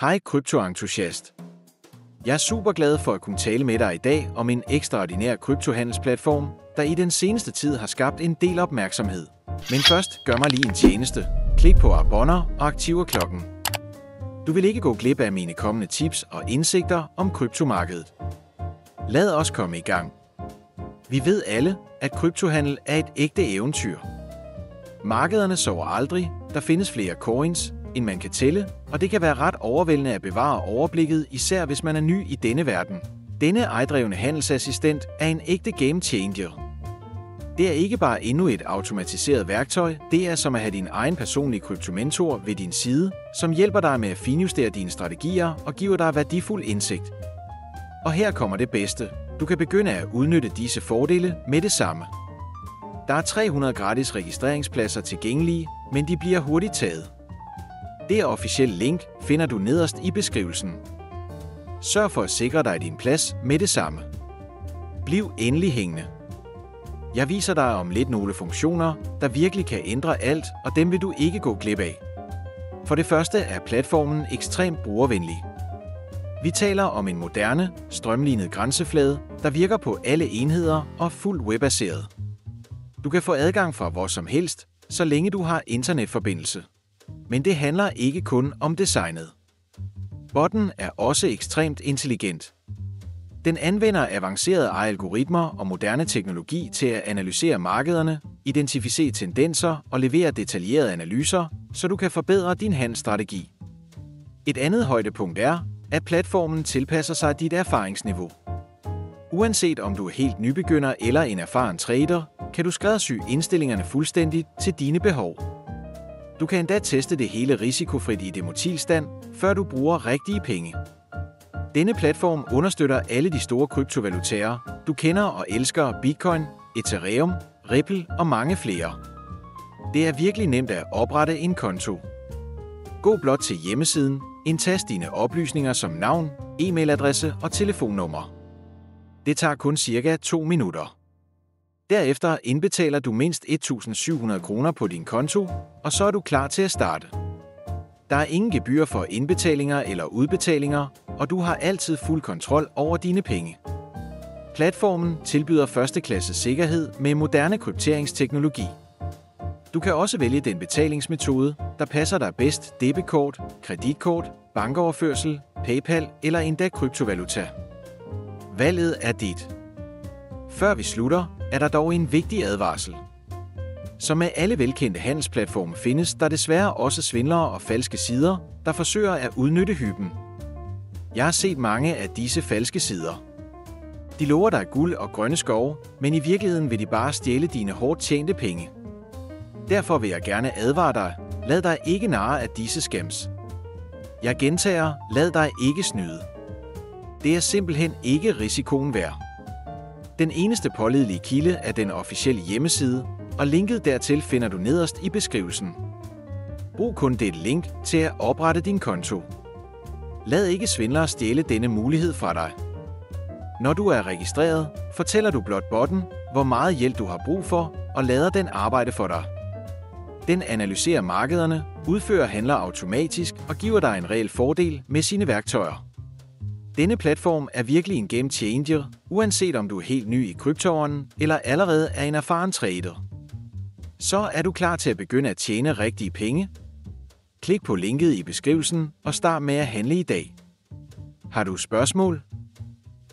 Hej kryptoentusiast. Jeg er super glad for at kunne tale med dig i dag om en ekstraordinær kryptohandelsplatform, der i den seneste tid har skabt en del opmærksomhed. Men først gør mig lige en tjeneste. Klik på abonner og aktiver klokken. Du vil ikke gå glip af mine kommende tips og indsigter om kryptomarkedet. Lad os komme i gang. Vi ved alle, at kryptohandel er et ægte eventyr. Markederne sover aldrig, der findes flere coins, end man kan tælle, og det kan være ret overvældende at bevare overblikket, især hvis man er ny i denne verden. Denne ejdrevne handelsassistent er en ægte game changer. Det er ikke bare endnu et automatiseret værktøj, det er som at have din egen personlige kryptomentor ved din side, som hjælper dig med at finjustere dine strategier og giver dig værdifuld indsigt. Og her kommer det bedste. Du kan begynde at udnytte disse fordele med det samme. Der er 300 gratis registreringspladser tilgængelige, men de bliver hurtigt taget. Det officielle link finder du nederst i beskrivelsen. Sørg for at sikre dig din plads med det samme. Bliv endelig hængende. Jeg viser dig om lidt nogle funktioner, der virkelig kan ændre alt, og dem vil du ikke gå glip af. For det første er platformen ekstremt brugervenlig. Vi taler om en moderne, strømlinet grænseflade, der virker på alle enheder og er fuldt webbaseret. Du kan få adgang fra hvor som helst, så længe du har internetforbindelse. Men det handler ikke kun om designet. Botten er også ekstremt intelligent. Den anvender avancerede algoritmer og moderne teknologi til at analysere markederne, identificere tendenser og levere detaljerede analyser, så du kan forbedre din handelsstrategi. Et andet højdepunkt er, at platformen tilpasser sig dit erfaringsniveau. Uanset om du er helt nybegynder eller en erfaren trader, kan du skræddersy indstillingerne fuldstændigt til dine behov. Du kan endda teste det hele risikofrit i demotilstand, før du bruger rigtige penge. Denne platform understøtter alle de store kryptovalutaer, du kender og elsker: Bitcoin, Ethereum, Ripple og mange flere. Det er virkelig nemt at oprette en konto. Gå blot til hjemmesiden, indtast dine oplysninger som navn, e-mailadresse og telefonnummer. Det tager kun cirka 2 minutter. Derefter indbetaler du mindst 1.700 kroner på din konto, og så er du klar til at starte. Der er ingen gebyr for indbetalinger eller udbetalinger, og du har altid fuld kontrol over dine penge. Platformen tilbyder førsteklasses sikkerhed med moderne krypteringsteknologi. Du kan også vælge den betalingsmetode, der passer dig bedst: debetkort, kreditkort, bankoverførsel, PayPal eller endda kryptovaluta. Valget er dit. Før vi slutter, er der dog en vigtig advarsel. Som med alle velkendte handelsplatforme findes der desværre også svindlere og falske sider, der forsøger at udnytte hyben. Jeg har set mange af disse falske sider. De lover dig guld og grønne skove, men i virkeligheden vil de bare stjæle dine hårdt tjente penge. Derfor vil jeg gerne advare dig: lad dig ikke narre af disse scams. Jeg gentager: lad dig ikke snyde. Det er simpelthen ikke risikoen værd. Den eneste pålidelige kilde er den officielle hjemmeside, og linket dertil finder du nederst i beskrivelsen. Brug kun dette link til at oprette din konto. Lad ikke svindlere stjæle denne mulighed fra dig. Når du er registreret, fortæller du blot botten, hvor meget hjælp du har brug for, og lader den arbejde for dig. Den analyserer markederne, udfører handler automatisk og giver dig en reel fordel med sine værktøjer. Denne platform er virkelig en game changer, uanset om du er helt ny i kryptoverdenen eller allerede er en erfaren trader. Så er du klar til at begynde at tjene rigtige penge? Klik på linket i beskrivelsen og start med at handle i dag. Har du spørgsmål?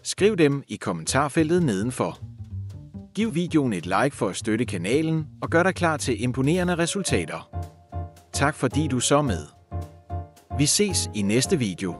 Skriv dem i kommentarfeltet nedenfor. Giv videoen et like for at støtte kanalen og gør dig klar til imponerende resultater. Tak fordi du så med. Vi ses i næste video.